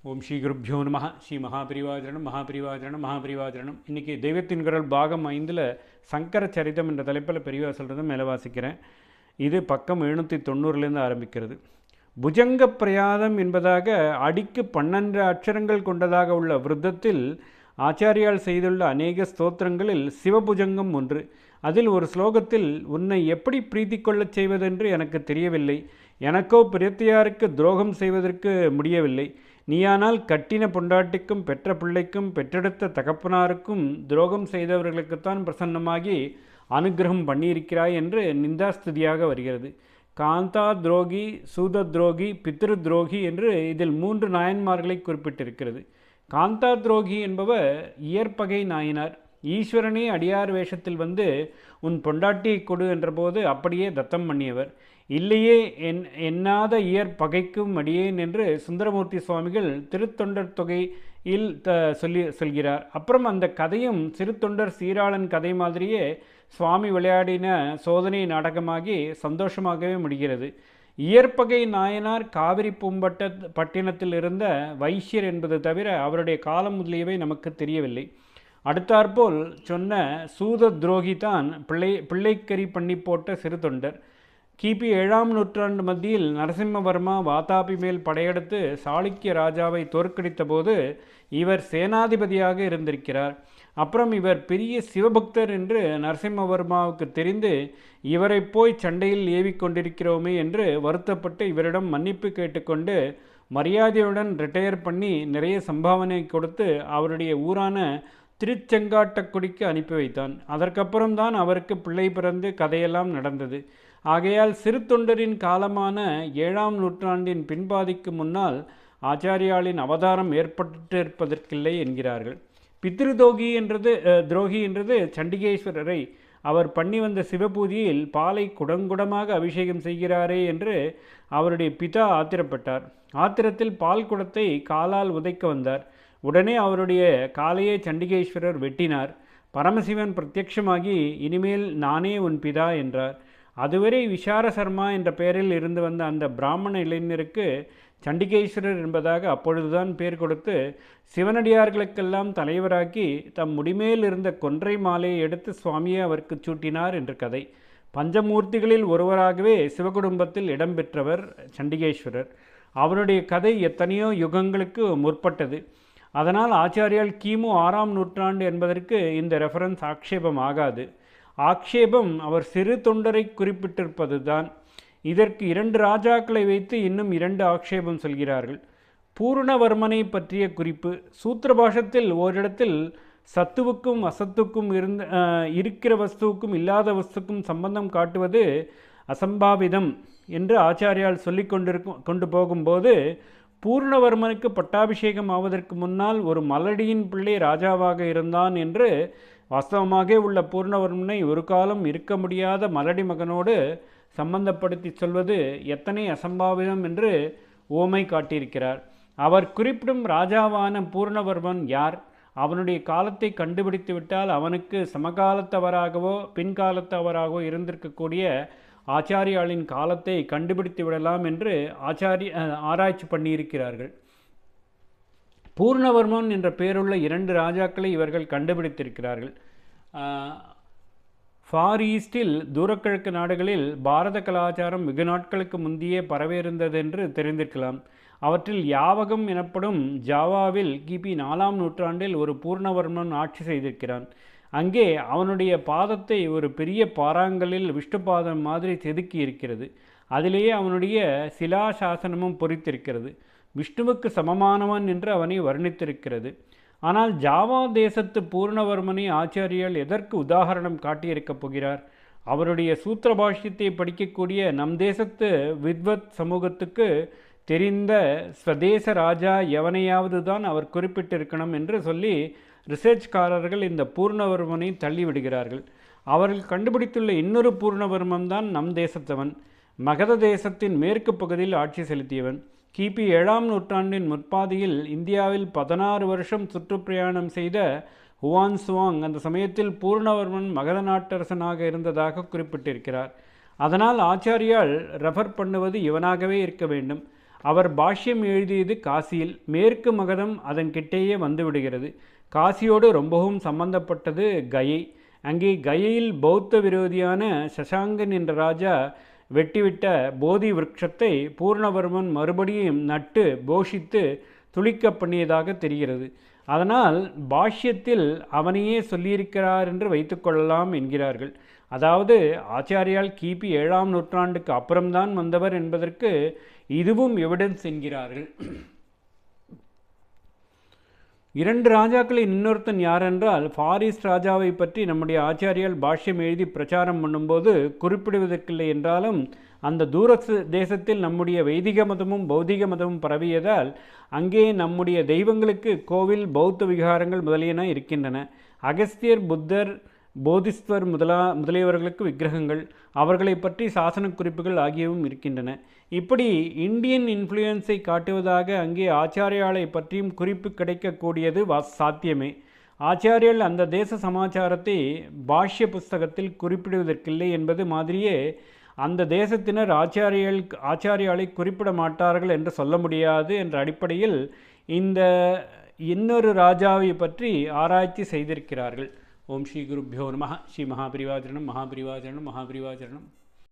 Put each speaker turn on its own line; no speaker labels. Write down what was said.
ஓம் ஸ்ரீ குருப்யோ நம. ஸ்ரீ மகாபிரிவாஜனம் மகாபிரிவாஜனம் மகாபிரிவாஜனம். இன்றைக்கி தெய்வத்தின் குரல் பாகம் 5 சங்கர சரிதம் என்ற தலைப்பில் பெரியவா சொல்கிறத மேலே வாசிக்கிறேன். இது பக்கம் 790 ஆரம்பிக்கிறது. புஜங்க பிரயாதம் என்பதாக அடிக்கு 12 அட்சரங்கள் கொண்டதாக உள்ள விருத்தத்தில் ஆச்சாரியால் செய்துள்ள அநேக ஸ்தோத்திரங்களில் சிவபுஜங்கம் ஒன்று. அதில் ஒரு ஸ்லோகத்தில், உன்னை எப்படி பிரீத்தி கொள்ளச் செய்வதென்று எனக்கு தெரியவில்லை, எனக்கோ பிரத்தியாருக்கு துரோகம் செய்வதற்கு முடியவில்லை, நீயானால் கட்டின பொண்டாட்டிக்கும் பெற்ற பிள்ளைக்கும் பெற்றெடுத்த தகப்பனாருக்கும் துரோகம் செய்தவர்களுக்குத்தான் பிரசன்னமாகி அனுகிரகம் பண்ணியிருக்கிறாய் என்று நிந்தாஸ்துதியாக வருகிறது. காந்தா துரோகி, சூத துரோகி, பித்ரு துரோகி என்று இதில் 3 நாயன்மார்களை குறிப்பிட்டிருக்கிறது. காந்தா துரோகி என்பவர் இயற்பகை நாயனார். ஈஸ்வரனே அடியார் வேஷத்தில் வந்து உன் பொண்டாட்டியை கொடு என்றபோது அப்படியே தத்தம் பண்ணியவர். இல்லையே எண்ணாத இயற் பகைக்கும் அடியேன் என்று சுந்தரமூர்த்தி சுவாமிகள் திருத்தொண்டர் தொகையில் சொல்கிறார். அப்புறம் அந்த கதையும் சிறுத்தொண்டர் சீராளன் கதை மாதிரியே சுவாமி விளையாடின சோதனை நாடகமாகி சந்தோஷமாகவே முடிகிறது. இயற்பகை நாயனார் காவிரி பட்டினத்தில் இருந்த வைஷ்யர் என்பது தவிர அவருடைய காலம் முதலியவை நமக்கு தெரியவில்லை. அடுத்தாற்போல் சொன்ன சூத துரோகி தான் பிள்ளைக்கறி பண்ணி போட்ட சிறு தொண்டர். கிபி 7ஆம் நூற்றாண்டு மத்தியில் நரசிம்மவர்மா வாதாபி மேல் படையெடுத்து சாளுக்கிய ராஜாவை தோற்கடித்த போது இவர் சேனாதிபதியாக இருந்திருக்கிறார். அப்புறம் இவர் பெரிய சிவபக்தர் என்று நரசிம்மவர்மாவுக்கு தெரிந்து இவரை போய் சண்டையில் ஏவிக்கொண்டிருக்கிறோமே என்று வருத்தப்பட்டு இவரிடம் மன்னிப்பு கேட்டுக்கொண்டு மரியாதையுடன் ரிட்டையர் பண்ணி நிறைய சம்பாவனை கொடுத்து அவருடைய ஊரான திருச்செங்காட்டக்குடிக்கு அனுப்பி வைத்தான். அதற்கப்புறம்தான் அவருக்கு பிள்ளை பிறந்து கதையெல்லாம் நடந்தது. ஆகையால் சிறு தொண்டரின் காலமான 7ஆம் நூற்றாண்டின் பின்பாதிக்கு முன்னால் ஆச்சாரியாளின் அவதாரம் ஏற்பட்டிருப்பதற்கில்லை என்கிறார்கள். பித்ருதோகி துரோகி என்றது சண்டிகேஸ்வரரை அவர் பண்ணி வந்த சிவபூஜையில் பாலை குடங்குடமாக அபிஷேகம் செய்கிறாரே என்று அவருடைய பிதா ஆத்திரப்பட்டார். ஆத்திரத்தில் பால் குடத்தை காலால் உதைக்க வந்தார். உடனே அவருடைய காலையை சண்டிகேஸ்வரர் வெட்டினார். பரமசிவன் பிரத்யட்சமாகி, இனிமேல் நானே உன் பிதா என்றார். அதுவரை விஷார சர்மா என்ற பெயரில் இருந்து வந்த அந்த பிராமண இளைஞருக்கு சண்டிகேஸ்வரர் என்பதாக அப்பொழுதுதான் பேர் கொடுத்து சிவனடியார்களுக்கெல்லாம் தலைவராக்கி தம் முடிமேல் இருந்த கொன்றை மாலையை எடுத்து சுவாமியை அவருக்கு சூட்டினார் என்று கதை. பஞ்சமூர்த்திகளில் ஒருவராகவே சிவகுடும்பத்தில் இடம்பெற்றவர் சண்டிகேஸ்வரர். அவருடைய கதை எத்தனையோ யுகங்களுக்கு முற்பட்டது. அதனால் ஆச்சாரியால் கிமு 6ஆம் நூற்றாண்டு என்பதற்கு இந்த ரெஃபரன்ஸ் ஆக்ஷேபம் ஆகாது. ஆக்ஷேபம் அவர் சிறு தொண்டரை குறிப்பிட்டிருப்பது தான். இதற்கு 2 ராஜாக்களை வைத்து இன்னும் 2 ஆக்ஷேபம் சொல்கிறார்கள். பூர்ணவர்மனை பற்றிய குறிப்பு சூத்திரபாஷத்தில் ஓரிடத்தில் சத்துவுக்கும் அசத்துக்கும் இருக்கிற வஸ்துவுக்கும் இல்லாத வஸ்துக்கும் சம்பந்தம் காட்டுவது அசம்பாவிதம் என்று ஆச்சாரியால் சொல்லி கொண்டு போகும்போது, பூர்ணவர்மனுக்கு பட்டாபிஷேகம் ஆவதற்கு முன்னால் ஒரு மலடியின் பிள்ளை ராஜாவாக இருந்தான் என்று, வாஸ்தவமாக உள்ள பூர்ணவர்மனை ஒரு காலம் இருக்க முடியாத மலடி மகனோடு சம்பந்தப்படுத்தி சொல்வது எத்தனை அசம்பாவிதம் என்று ஓமை காட்டியிருக்கிறார். அவர் குறிப்பிடும் ராஜாவான பூர்ணவர்மன் யார்? அவனுடைய காலத்தை கண்டுபிடித்து விட்டால் அவனுக்கு சமகாலத்தவராகவோ பின்காலத்தவராகவோ இருந்திருக்கக்கூடிய ஆச்சாரியாளின் காலத்தை கண்டுபிடித்து விடலாம் என்று ஆராய்ச்சி பண்ணியிருக்கிறார்கள். பூர்ணவர்மன் என்ற பெயருள்ள 2 ராஜாக்களை இவர்கள் கண்டுபிடித்திருக்கிறார்கள். ஃபார் ஈஸ்டில் தூரக்கிழக்கு நாடுகளில் பாரத கலாச்சாரம் வெகு நாட்களுக்கு முந்தையே பரவியிருந்ததென்று தெரிந்திருக்கலாம். அவற்றில் யாவகம் எனப்படும் ஜாவாவில் கிபி 4ஆம் நூற்றாண்டில் ஒரு பூர்ணவர்மன் ஆட்சி செய்திருக்கிறான். அங்கே அவனுடைய பாதத்தை ஒரு பெரிய பாறாங்கல்லில் விஷ்ணு பாதம் மாதிரி செதுக்கி இருக்கிறது. அதிலேயே அவனுடைய சிலாசாசனமும் பொறித்திருக்கிறது. விஷ்ணுவுக்கு சமமானவன் என்று அவனை வர்ணித்திருக்கிறது. ஆனால் ஜாவா தேசத்து பூர்ணவர்மனை ஆச்சாரியால் எதற்கு உதாரணம் காட்டியிருக்கப் போகிறார்? அவருடைய சூத்திரபாஷ்யத்தை படிக்கக்கூடிய நம் தேசத்து வித்வத் சமூகத்துக்கு தெரிந்த ஸ்வதேச ராஜா எவனையாவது தான் அவர் குறிப்பிட்டிருக்கணும் என்று சொல்லி ரிசர்ச்காரர்கள் இந்த பூர்ணவர்மனை தள்ளிவிடுகிறார்கள். அவர்கள் கண்டுபிடித்துள்ள இன்னொரு பூர்ணவர்மன் தான் நம் தேசத்தவன். மகத தேசத்தின் மேற்கு பகுதியில் ஆட்சி செலுத்தியவன். கிபி 7ஆம் நூற்றாண்டின் முற்பாதியில் இந்தியாவில் 16 வருஷம் சுற்றுப்பிரயாணம் செய்த ஹுவான் சுவாங் அந்த சமயத்தில் பூர்ணவர்மன் மகத நாட்டரசனாக இருந்ததாக குறிப்பிட்டிருக்கிறார். அதனால் ஆச்சாரியால் ரெஃபர் பண்ணுவது இவனாகவே இருக்க வேண்டும். அவர் பாஷ்யம் எழுதியது காசியில். மேற்கு மகதம் அதன் கிட்டேயே வந்துவிடுகிறது. காசியோடு ரொம்பவும் சம்பந்தப்பட்டது கயை. அங்கே கயையில் பௌத்த விரோதியான சசாங்கன் என்ற ராஜா வெட்டிவிட்ட போதி விருட்சத்தை பூர்ணவர்மன் மறுபடியும் நட்டு போஷித்து துளிக்க பண்ணியதாக தெரிகிறது. அதனால் பாஷ்யத்தில் அவனையே சொல்லியிருக்கிறார் என்று வைத்துக்கொள்ளலாம் என்கிறார்கள். அதாவது ஆச்சாரியால் கிபி 7ஆம் நூற்றாண்டுக்கு அப்புறம்தான் வந்தவர் என்பதற்கு இதுவும் எவிடன்ஸ் என்கிறார்கள். 2 ராஜாக்களின் இன்னொருத்தன் யாரென்றால், ஃபாரிஸ் ராஜாவை பற்றி நம்முடைய ஆச்சாரியால் பாஷ்யம் எழுதி பிரச்சாரம் பண்ணும்போது குறிப்பிடுவதற்கில்லை என்றாலும், அந்த தூர தேசத்தில் நம்முடைய வைதிக மதமும் பௌதிக மதமும் பரவியதால் அங்கே நம்முடைய தெய்வங்களுக்கு கோவில், பௌத்த விகாரங்கள் முதலியன இருக்கின்றன. அகஸ்தியர், புத்தர், போதிஸ்வர் முதலியவர்களுக்கு விக்கிரகங்கள், அவர்களை பற்றி சாசன குறிப்புகள் ஆகியவும் இருக்கின்றன. இப்படி இந்தியன் இன்ஃப்ளூயன்ஸை காட்டுவதாக அங்கே ஆச்சாரியாலை பற்றியும் குறிப்பு கிடைக்கக்கூடியது சாத்தியமே. ஆச்சாரியல் அந்த தேச சமாச்சாரத்தை பாஷ்ய புஸ்தகத்தில் குறிப்பிடுவதற்கில்லை என்பது மாதிரியே அந்த தேசத்தினர் ஆச்சாரியாலை குறிப்பிட மாட்டார்கள் என்று சொல்ல முடியாது என்ற அடிப்படையில் இந்த இன்னொரு ராஜாவை பற்றி ஆராய்ச்சி செய்திருக்கிறார்கள். ஓம் ஸ்ரீ குருப்யோ நமः. ஸ்ரீ மகாபரிவாஜனம் மகாபரிவாஜனம் மகாபரிவாஜனம்.